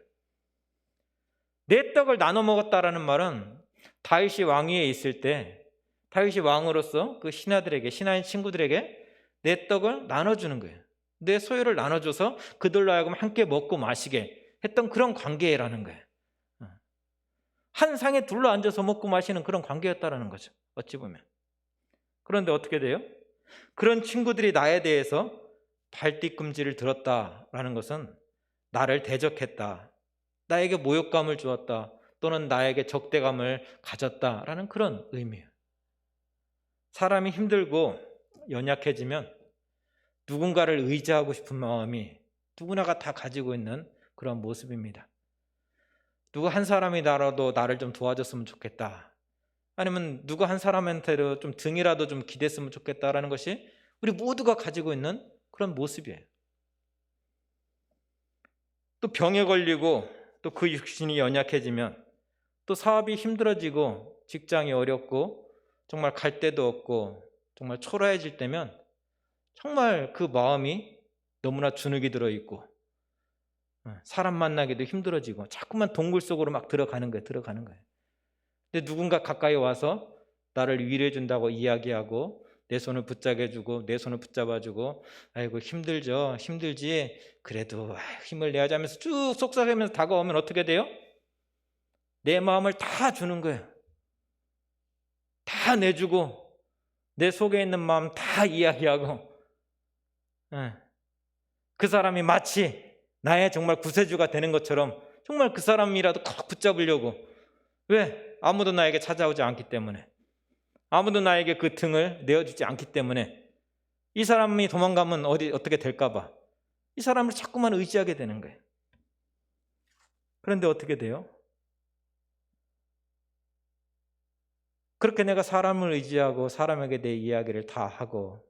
내 떡을 나눠 먹었다라는 말은 다윗이 왕위에 있을 때 다윗이 왕으로서 그 신하들에게, 신하인 친구들에게 내 떡을 나눠주는 거예요. 내 소유를 나눠줘서 그들로 하여금 함께 먹고 마시게 했던 그런 관계라는 거예요. 한 상에 둘러 앉아서 먹고 마시는 그런 관계였다라는 거죠. 어찌 보면. 그런데 어떻게 돼요? 그런 친구들이 나에 대해서 발뒤꿈치를 들었다라는 것은 나를 대적했다, 나에게 모욕감을 주었다, 또는 나에게 적대감을 가졌다라는 그런 의미예요. 사람이 힘들고 연약해지면 누군가를 의지하고 싶은 마음이 누구나가 다 가지고 있는 그런 모습입니다. 누구 한 사람이라도 나를 좀 도와줬으면 좋겠다, 아니면 누구 한 사람한테도 좀 등이라도 좀 기댔으면 좋겠다라는 것이 우리 모두가 가지고 있는 그런 모습이에요. 또 병에 걸리고 또 그 육신이 연약해지면 또 사업이 힘들어지고 직장이 어렵고 정말 갈 데도 없고 정말 초라해질 때면 정말 그 마음이 너무나 주눅이 들어있고 사람 만나기도 힘들어지고 자꾸만 동굴 속으로 막 들어가는 거예요. 근데 누군가 가까이 와서 나를 위로해 준다고 이야기하고 내 손을 붙잡아주고 내 손을 붙잡아주고 아이고 힘들죠, 힘들지, 그래도 힘을 내야지 하면서 쭉 속삭이면서 다가오면 어떻게 돼요? 내 마음을 다 주는 거예요. 다 내주고 내 속에 있는 마음 다 이야기하고 그 사람이 마치 나의 정말 구세주가 되는 것처럼 정말 그 사람이라도 꼭 붙잡으려고. 왜? 아무도 나에게 찾아오지 않기 때문에, 아무도 나에게 그 등을 내어주지 않기 때문에, 이 사람이 도망가면 어떻게 될까 봐 이 사람을 자꾸만 의지하게 되는 거예요. 그런데 어떻게 돼요? 그렇게 내가 사람을 의지하고 사람에게 내 이야기를 다 하고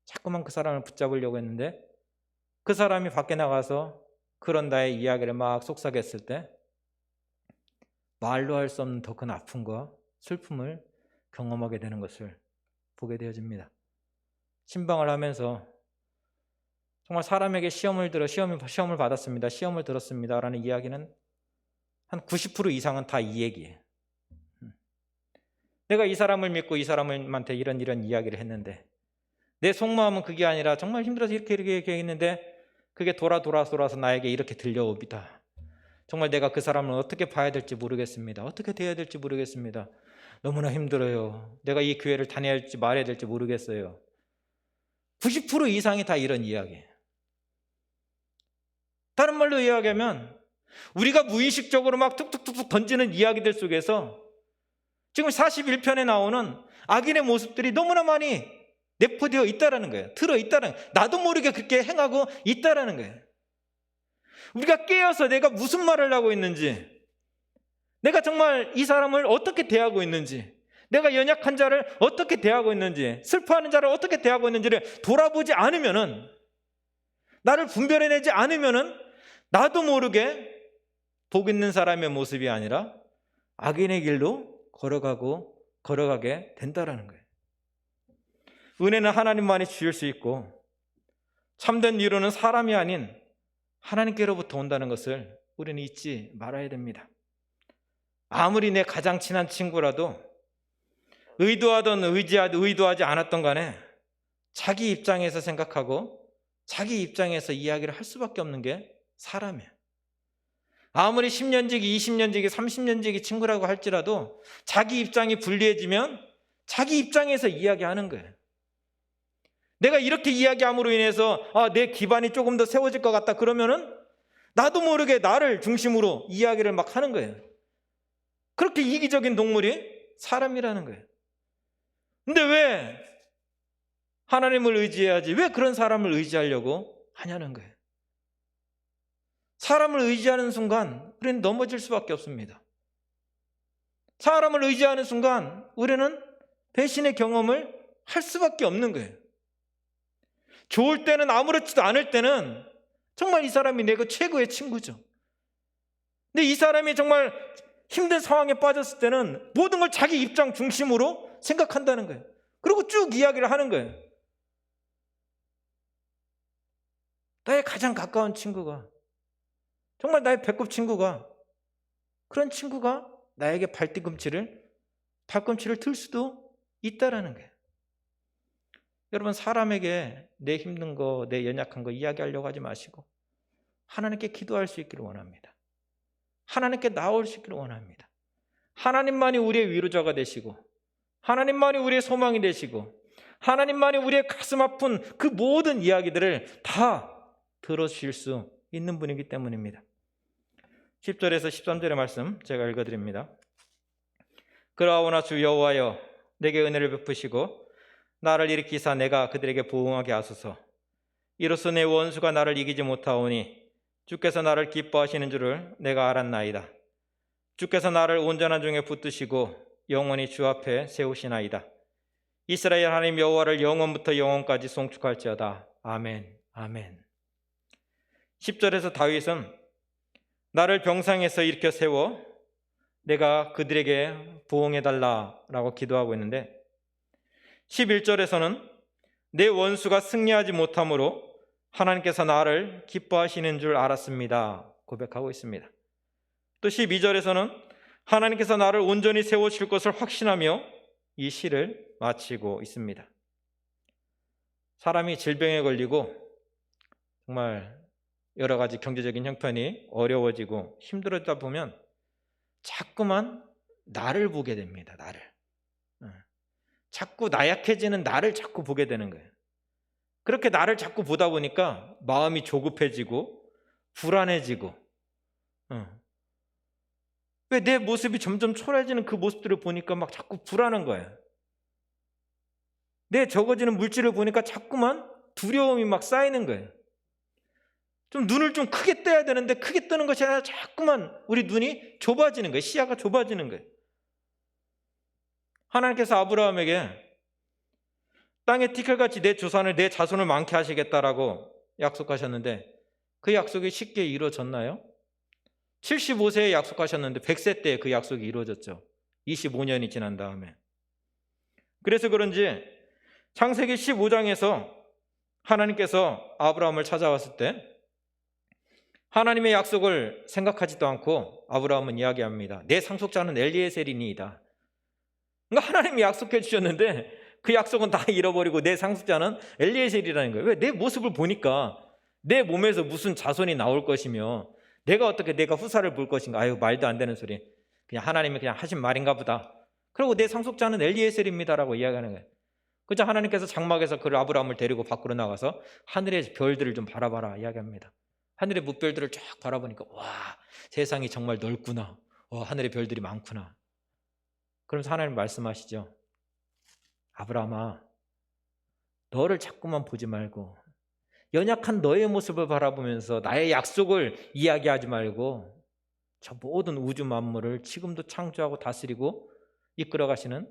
자꾸만 그 사람을 붙잡으려고 했는데 그 사람이 밖에 나가서 그런 나의 이야기를 막 속삭였을 때 말로 할 수 없는 더 큰 아픔과 슬픔을 경험하게 되는 것을 보게 되어집니다. 신방을 하면서 정말 사람에게 시험을 받았습니다, 시험을 들었습니다 라는 이야기는 한 90% 이상은 다 이 얘기예요. 내가 이 사람을 믿고 이 사람한테 이런 이야기를 했는데 내 속마음은 그게 아니라 정말 힘들어서 이렇게 했는데 그게 돌아서 나에게 이렇게 들려옵니다. 정말 내가 그 사람을 어떻게 봐야 될지 모르겠습니다. 어떻게 대해야 될지 모르겠습니다. 너무나 힘들어요. 내가 이 교회를 다녀야 할지 말아야 될지 모르겠어요. 90% 이상이 다 이런 이야기예요. 다른 말로 이야기하면 우리가 무의식적으로 막 툭툭툭 던지는 이야기들 속에서 지금 41편에 나오는 악인의 모습들이 너무나 많이 내포되어 있다라는 거예요. 들어있다는 거예요. 나도 모르게 그렇게 행하고 있다라는 거예요. 우리가 깨어서 내가 무슨 말을 하고 있는지, 내가 정말 이 사람을 어떻게 대하고 있는지, 내가 연약한 자를 어떻게 대하고 있는지, 슬퍼하는 자를 어떻게 대하고 있는지를 돌아보지 않으면은, 나를 분별해내지 않으면은 나도 모르게 복 있는 사람의 모습이 아니라 악인의 길로 걸어가게 된다라는 거예요. 은혜는 하나님만이 주실 수 있고 참된 위로는 사람이 아닌 하나님께로부터 온다는 것을 우리는 잊지 말아야 됩니다. 아무리 내 가장 친한 친구라도 의도하든 의도하지 않았던 간에 자기 입장에서 생각하고 자기 입장에서 이야기를 할 수밖에 없는 게 사람이에요. 아무리 10년지기, 20년지기, 30년지기 친구라고 할지라도 자기 입장이 불리해지면 자기 입장에서 이야기하는 거예요. 내가 이렇게 이야기함으로 인해서 내 기반이 조금 더 세워질 것 같다 그러면은 나도 모르게 나를 중심으로 이야기를 막 하는 거예요. 그렇게 이기적인 동물이 사람이라는 거예요. 근데 왜 하나님을 의지해야지 왜 그런 사람을 의지하려고 하냐는 거예요. 사람을 의지하는 순간 우리는 넘어질 수밖에 없습니다. 사람을 의지하는 순간 우리는 배신의 경험을 할 수밖에 없는 거예요. 좋을 때는 아무렇지도 않을 때는 정말 이 사람이 내 최고의 친구죠. 근데 이 사람이 정말 힘든 상황에 빠졌을 때는 모든 걸 자기 입장 중심으로 생각한다는 거예요. 그리고 쭉 이야기를 하는 거예요. 나의 가장 가까운 친구가, 정말 나의 배꼽 친구가, 그런 친구가 나에게 발꿈치를 들 수도 있다라는 거예요. 여러분, 사람에게 내 힘든 거, 내 연약한 거 이야기하려고 하지 마시고 하나님께 기도할 수 있기를 원합니다. 하나님께 나올 수 있기를 원합니다. 하나님만이 우리의 위로자가 되시고, 하나님만이 우리의 소망이 되시고, 하나님만이 우리의 가슴 아픈 그 모든 이야기들을 다 들어주실 수 있는 분이기 때문입니다. 10절에서 13절의 말씀 제가 읽어드립니다. 그러하오나 주 여호와여, 내게 은혜를 베푸시고 나를 일으키사 내가 그들에게 보응하게 하소서. 이로써 내 원수가 나를 이기지 못하오니 주께서 나를 기뻐하시는 줄을 내가 알았나이다. 주께서 나를 온전한 중에 붙드시고 영원히 주 앞에 세우시나이다. 이스라엘 하나님 여호와를 영원부터 영원까지 송축할지어다. 아멘. 아멘. 10절에서 다윗은 나를 병상에서 일으켜 세워 내가 그들에게 보응해달라라고 기도하고 있는데, 11절에서는 내 원수가 승리하지 못하므로 하나님께서 나를 기뻐하시는 줄 알았습니다 고백하고 있습니다. 또 12절에서는 하나님께서 나를 온전히 세워줄 것을 확신하며 이 시를 마치고 있습니다. 사람이 질병에 걸리고 정말 여러 가지 경제적인 형편이 어려워지고 힘들어지다 보면 자꾸만 나를 보게 됩니다. 나를. 자꾸 나약해지는 나를 자꾸 보게 되는 거예요. 그렇게 나를 자꾸 보다 보니까 마음이 조급해지고 불안해지고, 왜 내 모습이 점점 초라해지는 그 모습들을 보니까 막 자꾸 불안한 거예요. 내 적어지는 물질을 보니까 자꾸만 두려움이 막 쌓이는 거예요. 좀 눈을 좀 크게 떠야 되는데 크게 뜨는 것이 아니라 자꾸만 우리 눈이 좁아지는 거예요. 시야가 좁아지는 거예요. 하나님께서 아브라함에게 땅의 티끌같이 내 조상을, 내 자손을 많게 하시겠다라고 약속하셨는데 그 약속이 쉽게 이루어졌나요? 75세에 약속하셨는데 100세 때 그 약속이 이루어졌죠. 25년이 지난 다음에. 그래서 그런지 창세기 15장에서 하나님께서 아브라함을 찾아왔을 때 하나님의 약속을 생각하지도 않고 아브라함은 이야기합니다. 내 상속자는 엘리에셀이니이다. 그러니까 하나님이 약속해 주셨는데 그 약속은 다 잃어버리고 내 상속자는 엘리에셀이라는 거예요. 왜? 내 모습을 보니까 내 몸에서 무슨 자손이 나올 것이며 내가 어떻게 내가 후사를 볼 것인가. 아유, 말도 안 되는 소리. 그냥 하나님이 그냥 하신 말인가 보다. 그리고 내 상속자는 엘리에셀입니다라고 이야기하는 거예요. 그저 하나님께서 장막에서 그 아브라함을 데리고 밖으로 나가서 하늘의 별들을 좀 바라봐라 이야기합니다. 하늘의 뭇별들을 쫙 바라보니까 와, 세상이 정말 넓구나. 하늘의 별들이 많구나. 그러면서 하나님 말씀하시죠. 아브라함아, 너를 자꾸만 보지 말고 연약한 너의 모습을 바라보면서 나의 약속을 이야기하지 말고 저 모든 우주 만물을 지금도 창조하고 다스리고 이끌어 가시는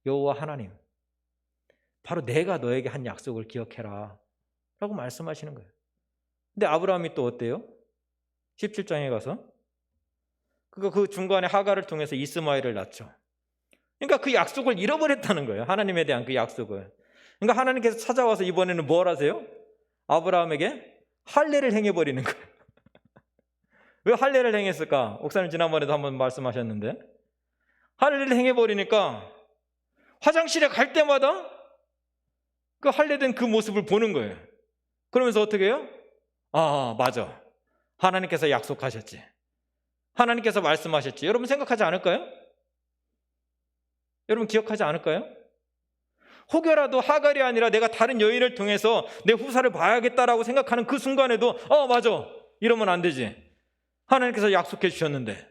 여호와 하나님, 바로 내가 너에게 한 약속을 기억해라 라고 말씀하시는 거예요. 근데 아브라함이 또 어때요? 17장에 가서 그 중간에 하갈을 통해서 이스마엘을 낳죠. 그러니까 그 약속을 잃어버렸다는 거예요. 하나님에 대한 그 약속을. 그러니까 하나님께서 찾아와서 이번에는 뭘 하세요? 아브라함에게 할례를 행해버리는 거예요. 왜 할례를 행했을까? 목사님 지난번에도 한번 말씀하셨는데 할례를 행해버리니까 화장실에 갈 때마다 그 할례된 그 모습을 보는 거예요. 그러면서 어떻게 해요? 아, 맞아. 하나님께서 약속하셨지. 하나님께서 말씀하셨지. 여러분 생각하지 않을까요? 여러분 기억하지 않을까요? 혹여라도 하갈이 아니라 내가 다른 여인을 통해서 내 후사를 봐야겠다라고 생각하는 그 순간에도 맞아. 이러면 안 되지. 하나님께서 약속해 주셨는데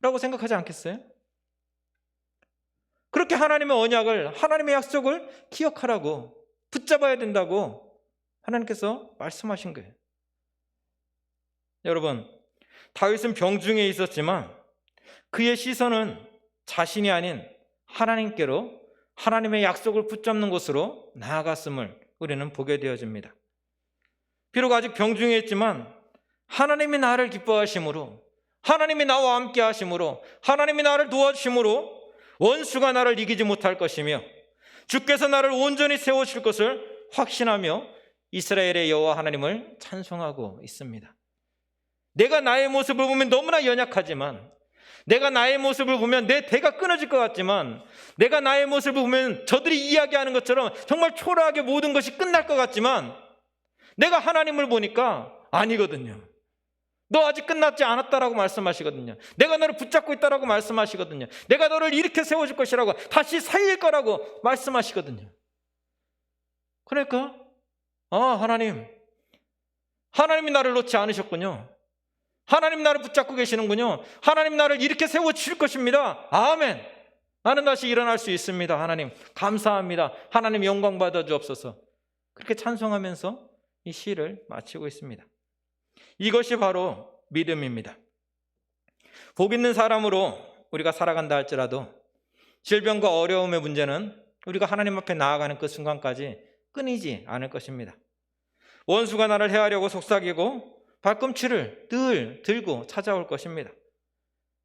라고 생각하지 않겠어요? 그렇게 하나님의 언약을, 하나님의 약속을 기억하라고, 붙잡아야 된다고 하나님께서 말씀하신 거예요. 여러분, 다윗은 병중에 있었지만 그의 시선은 자신이 아닌 하나님께로, 하나님의 약속을 붙잡는 곳으로 나아갔음을 우리는 보게 되어집니다. 비록 아직 병중에 있지만 하나님이 나를 기뻐하심으로, 하나님이 나와 함께 하심으로, 하나님이 나를 도와주심으로 원수가 나를 이기지 못할 것이며 주께서 나를 온전히 세우실 것을 확신하며 이스라엘의 여호와 하나님을 찬송하고 있습니다. 내가 나의 모습을 보면 너무나 연약하지만, 내가 나의 모습을 보면 내 대가 끊어질 것 같지만, 내가 나의 모습을 보면 저들이 이야기하는 것처럼 정말 초라하게 모든 것이 끝날 것 같지만, 내가 하나님을 보니까 아니거든요. 너 아직 끝났지 않았다라고 말씀하시거든요. 내가 너를 붙잡고 있다라고 말씀하시거든요. 내가 너를 일으켜 세워줄 것이라고, 다시 살릴 거라고 말씀하시거든요. 그러니까 하나님이 나를 놓지 않으셨군요. 하나님 나를 붙잡고 계시는군요. 하나님 나를 일으켜 세워주실 것입니다. 아멘. 나는 다시 일어날 수 있습니다. 하나님 감사합니다. 하나님 영광 받아 주옵소서. 그렇게 찬송하면서 이 시를 마치고 있습니다. 이것이 바로 믿음입니다. 복 있는 사람으로 우리가 살아간다 할지라도 질병과 어려움의 문제는 우리가 하나님 앞에 나아가는 그 순간까지 끊이지 않을 것입니다. 원수가 나를 해하려고 속삭이고 발꿈치를 늘 들고 찾아올 것입니다.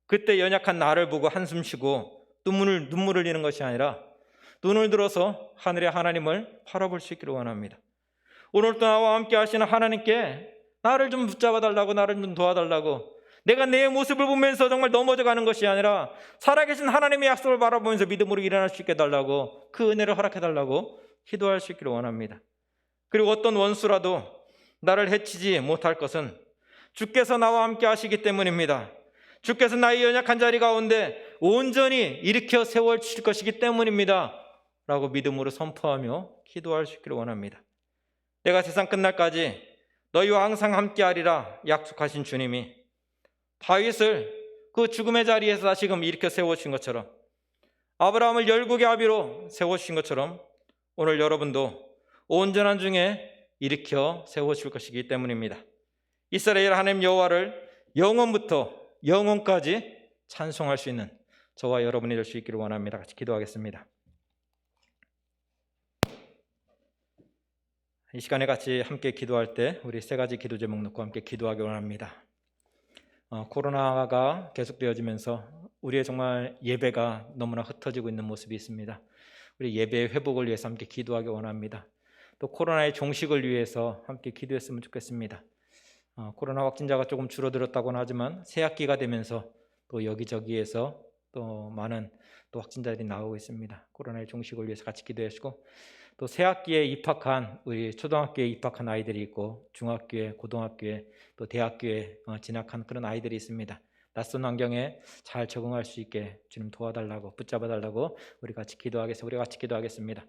그때 연약한 나를 보고 한숨 쉬고 눈물을 흘리는 것이 아니라 눈을 들어서 하늘의 하나님을 바라볼 수 있기를 원합니다. 오늘도 나와 함께 하시는 하나님께 나를 좀 붙잡아 달라고, 나를 좀 도와달라고, 내가 내 모습을 보면서 정말 넘어져 가는 것이 아니라 살아계신 하나님의 약속을 바라보면서 믿음으로 일어날 수 있게 달라고, 그 은혜를 허락해 달라고 기도할 수 있기를 원합니다. 그리고 어떤 원수라도 나를 해치지 못할 것은 주께서 나와 함께 하시기 때문입니다. 주께서 나의 연약한 자리 가운데 온전히 일으켜 세워주실 것이기 때문입니다 라고 믿음으로 선포하며 기도할 수 있기를 원합니다. 내가 세상 끝날까지 너희와 항상 함께하리라 약속하신 주님이 다윗을 그 죽음의 자리에서 다시금 일으켜 세워주신 것처럼, 아브라함을 열국의 아비로 세워주신 것처럼 오늘 여러분도 온전한 중에 일으켜 세워줄 것이기 때문입니다. 이스라엘 하나님 여호와를 영원부터 영원까지 찬송할 수 있는 저와 여러분이 될 수 있기를 원합니다. 같이 기도하겠습니다. 이 시간에 같이 함께 기도할 때 우리 세 가지 기도 제목 놓고 함께 기도하기 원합니다. 코로나가 계속되어지면서 우리의 정말 예배가 너무나 흩어지고 있는 모습이 있습니다. 우리 예배의 회복을 위해서 함께 기도하기 원합니다. 또 코로나의 종식을 위해서 함께 기도했으면 좋겠습니다. 코로나 확진자가 조금 줄어들었다고는 하지만 새 학기가 되면서 또 여기저기에서 또 많은 또 확진자들이 나오고 있습니다. 코로나의 종식을 위해서 같이 기도하시고, 또 새 학기에 입학한 우리 초등학교에 입학한 아이들이 있고 중학교에, 고등학교에, 또 대학교에 진학한 그런 아이들이 있습니다. 낯선 환경에 잘 적응할 수 있게 주님 도와달라고, 붙잡아달라고 우리 같이 기도하겠습니다.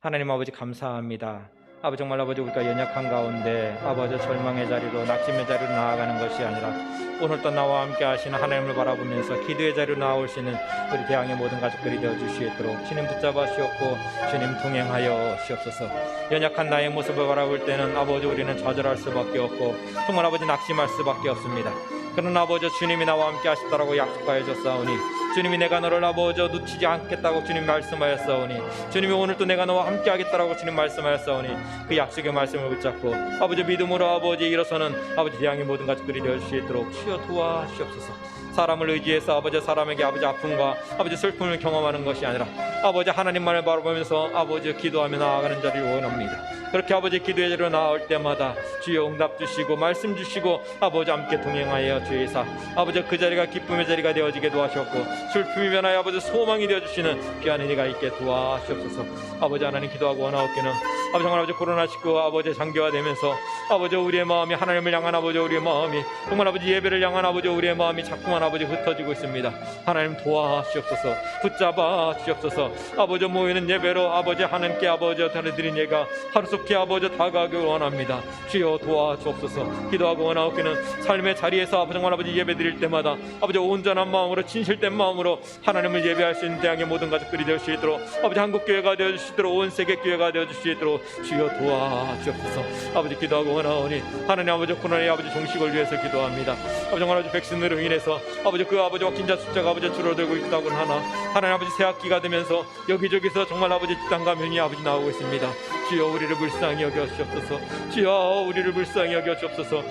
하나님 아버지 감사합니다. 아버지 정말 아버지 우리가 연약한 가운데 아버지 절망의 자리로, 낙심의 자리로 나아가는 것이 아니라 오늘도 나와 함께 하시는 하나님을 바라보면서 기도의 자리로 나올 수 있는 우리 대항의 모든 가족들이 되어줄 수 있도록 주님 붙잡아 주옵고 주님 동행하여 주옵소서. 연약한 나의 모습을 바라볼 때는 아버지 우리는 좌절할 수밖에 없고 정말 아버지 낙심할 수밖에 없습니다. 그러나 아버지 주님이 나와 함께 하시다라고 약속하여 줬사오니, 주님이 내가 너를 아버지 놓치지 않겠다고 주님 말씀하였사오니, 주님이 오늘도 내가 너와 함께 하겠다라고 주님 말씀하였사오니, 그 약속의 말씀을 붙잡고 아버지 믿음으로 아버지 일어서는 아버지 대항의 모든 가족들이 될 수 있도록 주여 도와주옵소서. 사람을 의지해서 아버지 사람에게 아버지 아픔과 아버지 슬픔을 경험하는 것이 아니라 아버지 하나님만을 바라보면서 아버지 기도하며 나아가는 자리를 원합니다. 그렇게 아버지 기도의 자리로 나올 때마다 주여 응답 주시고 말씀 주시고 아버지 함께 동행하여 주의사 아버지 그 자리가 기쁨의 자리가 되어지게 도와주셨고 슬픔이 변하여 아버지 소망이 되어주시는 귀한 은혜가 있게 도와주옵소서. 아버지 하나님 기도하고 원하옵기는 아버지 정말 아버지 코로나19 아버지 장기화되면서 아버지 우리의 마음이 하나님을 향한 아버지 우리의 마음이 정말 아버지 예배를 향한 아버지 우리의 마음이 자꾸만 아버지 흩어지고 있습니다. 하나님 도와주옵소서. 붙잡아 주옵소서. 아버지 모이는 예배로 아버지 하나님께 아버지 드린 예가 하루속히 아버지 다가가길 원합니다. 주여 도와주옵소서. 기도하고 원하옵기는 삶의 자리에서 아버지 정말 아버지 예배 드릴 때마다 아버지 온전한 마음으로 진실된 마음으로 하나님을 예배할 수 있는 대항의 모든 가족들이 될 수 있도록 아버지 한국교회가 되어줄 수 있도록 온 세계 교회가 되어줄 수 있도록 주여 도와주옵소서. 아버지 기도하고 원하오니 하나님 아버지 코로나의 아버지 종식을 위해서 기도합니다. 아버지 정말 아버지 백신으로 인해서 아버지 그 아버지 확진자 숫자가 아버지 줄어들고 있다고는 하나 하나님 아버지 새 학기가 되면서 여기저기서 정말 아버지 집단 감염이 아버지 나오고 있습니다. 주여 우리를 불쌍히 여겨 주옵소서. 주여 우리를 불쌍히 여겨 주옵소서.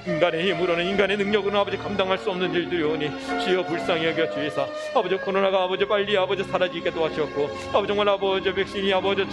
인간의 힘으로는 인간의 능력으로는 아버지 감당할 수 없는 일들이 오니 주여 불쌍히 여겨 주이사 아버지 코로나가 아버지 빨리 아버지 사라지게 도와주셨고 아버지 정말 아버지 백신이 아버지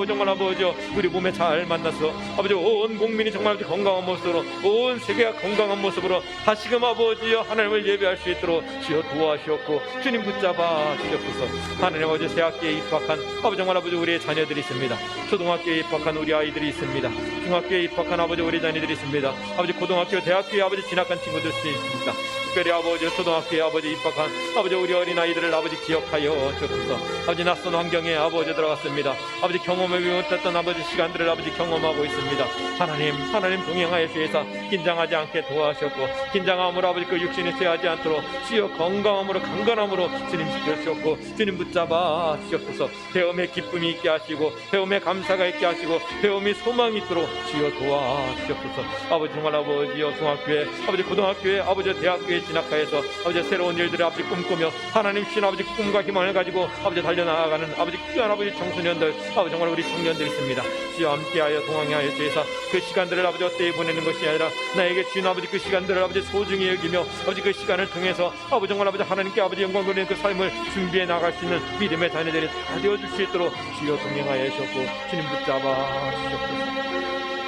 정말 아버지 우리 몸에 잘 만나서 아버지 온 국민이 정말 아버지 건강한 모습으로 온 세계가 건강한 모습으로 다시금 아버지여 하나님을 예배할 수 있도록 주여 도와주셨고 주님 붙잡아 주셨소서. 하나님 아버지 새학기에 입학한 아버지 정말 아버지 우리의 자녀들이 있습니다. 초등학교에 입학한 우리 아이들이 있습니다. 중학교에 입학한 아버지 우리 자녀들이 있습니다. 아버지 고등학교 대학교에 아버지 진학한 친구들이 있습니다. 특별히 아버지 초등학교에 아버지 입학한 아버지 우리 어린아이들을 아버지 기억하여 주옵소서. 아버지 낯선 환경에 아버지 들어갔습니다. 아버지 경험하지 못했던 아버지 시간들을 아버지 경험하고 있습니다. 하나님 동행하여 주셔서 긴장하지 않게 도와주셨고 긴장함으로 아버지 그 육신이 쇠하지 않도록 주여 건강함으로 강건함으로 주님 지켜주셨고 주님 붙잡아 주셨소서. 배움의 기쁨이 있게 하시고 배움의 감사가 있게 하시고 배움의 소망이 있도록 주여 도와주셨소서. 아버지 정말 아버지여 중학교에 아버지 고등학교에 아버지 대학교에 진학하여서 아버지 새로운 일들을 아버지 꿈꾸며 하나님 주신 아버지 꿈과 희망을 가지고 아버지 달려나가는 아버지 귀한 아버지 청소년들 아버지 정말 우리 청년들 있습니다. 주여 함께하여 동행하여 주셔서 그 시간들을 아버지 어때에 보내는 것이 아니라 나에게 주신 아버지 그 시간들을 아버지 소중히 여기며 아버지 그 시간을 통해서 아버지 정말 아버지 하나님께 아버지 영광 돌리는 그 삶을 준비해 나갈 수 있는 믿음의 자녀들이 다 되어줄 수 있도록 주여 동행하여 주셨고 주님 붙잡아 주셨소서.